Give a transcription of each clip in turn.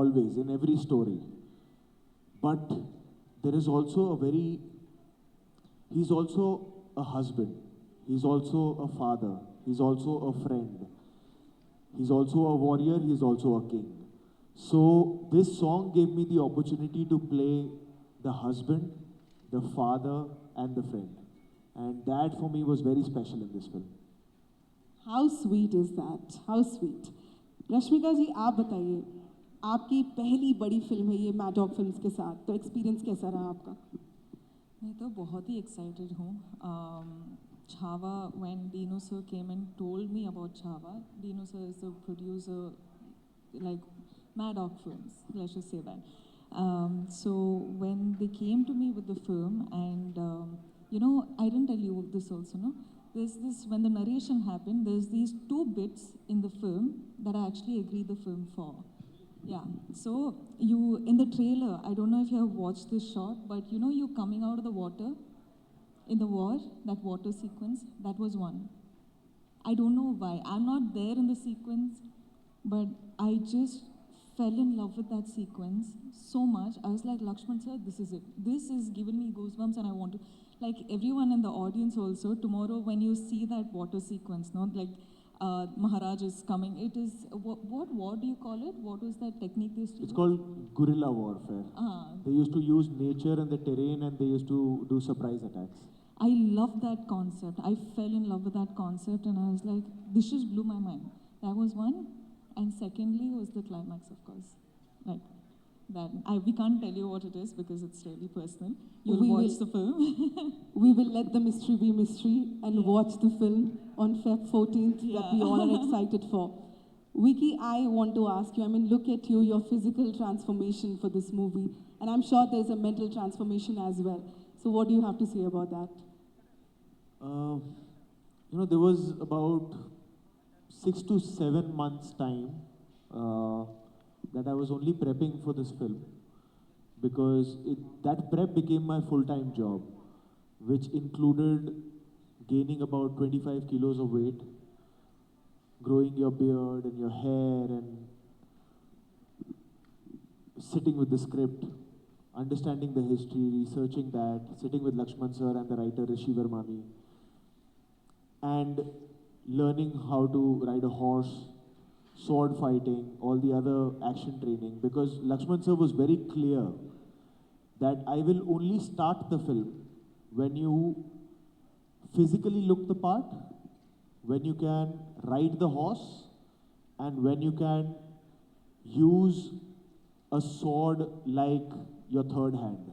always, in every story. But there is also he's also a husband, he's also a father, he's also a friend, he's also a warrior, he's also a king. So this song gave me the opportunity to play the husband, the father, and the friend. And that for me was very special in this film. How sweet is that? How sweet. Rashmika जी, आप बताइए, आपकी पहली बड़ी film है ये Maddock films के साथ, तो एक्सपीरियंस कैसा रहा आपका? मैं तो बहुत ही एक्साइटेड हूँ. Chhava, when Dino sir came and told me about Chhava, Dino sir is the producer, like Maddox Films, let's just say that. So when they came to me with the film, and I didn't tell you this also, no? There's this, when the narration happened, there's these two bits in the film that I actually agreed the film for. Yeah, so you, in the trailer, I don't know if you have watched this shot, but you coming out of the water in the war, that water sequence, that was one. I don't know why. I'm not there in the sequence, but I just fell in love with that sequence so much. I was like, Lakshman sir, this is it. This is giving me goosebumps, and I want to, like everyone in the audience also, tomorrow when you see that water sequence, no, like Maharaj is coming, it is, what do you call it? What was that technique they used to It's do? called guerrilla warfare. They used to use nature and the terrain, and they used to do surprise attacks. I love that concept. I fell in love with that concept, and I was like, this just blew my mind. That was one. And secondly was the climax, of course. Like that. We can't tell you what it is because it's really personal. You'll watch the film. We will let the mystery be mystery and watch the film on Feb 14th that we all are excited for. Vicky, I want to ask you, I mean, look at you, your physical transformation for this movie. And I'm sure there's a mental transformation as well. So what do you have to say about that? There was about 6 to 7 months time that I was only prepping for this film, because that prep became my full-time job, which included gaining about 25 kilos of weight, growing your beard and your hair, and sitting with the script, understanding the history, researching that, sitting with Lakshman sir and the writer Rishi Vermani, and learning how to ride a horse, sword fighting, all the other action training, because Lakshman sir was very clear that I will only start the film when you physically look the part, when you can ride the horse, and when you can use a sword like your third hand.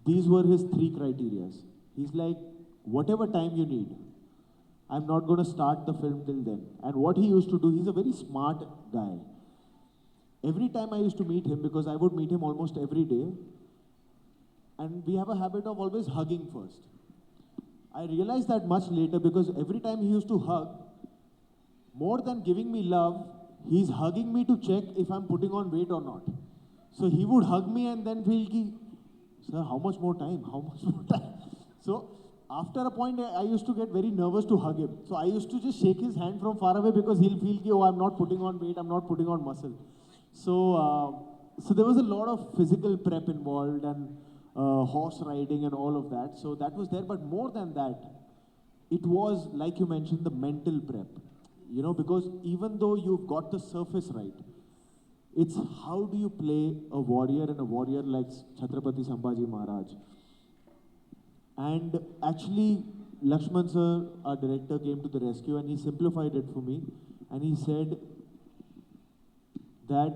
These were his 3 criteria. He's like, whatever time you need, I'm not going to start the film till then. And what he used to do, he's a very smart guy. Every time I used to meet him, because I would meet him almost every day, and we have a habit of always hugging first. I realized that much later, because every time he used to hug, more than giving me love, he's hugging me to check if I'm putting on weight or not. So he would hug me and then feel ki, sir, how much more time? How much more time? So after a point, I used to get very nervous to hug him. So I used to just shake his hand from far away, because he'll feel ki, oh, I'm not putting on weight, I'm not putting on muscle. So there was a lot of physical prep involved, and horse riding and all of that. So that was there. But more than that, it was, like you mentioned, the mental prep. Because even though you've got the surface right, it's how do you play a warrior, and a warrior like Chhatrapati Sambhaji Maharaj. And actually, Lakshman sir, our director, came to the rescue, and he simplified it for me. And he said that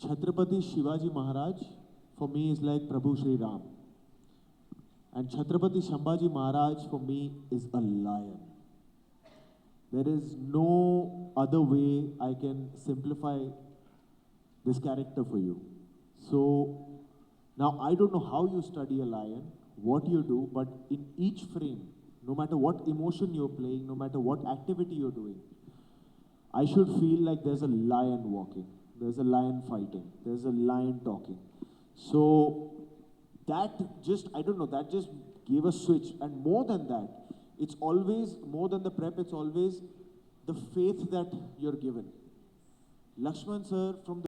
Chhatrapati Shivaji Maharaj for me is like Prabhu Shri Ram. And Chhatrapati Sambhaji Maharaj for me is a lion. There is no other way I can simplify this character for you. So now I don't know how you study a lion, what you do, but in each frame, no matter what emotion you're playing, no matter what activity you're doing, I should feel like there's a lion walking, there's a lion fighting, there's a lion talking. So that just, I don't know, that just gave a switch. And more than that, it's always, more than the prep, it's always the faith that you're given. Lakshman sir, from the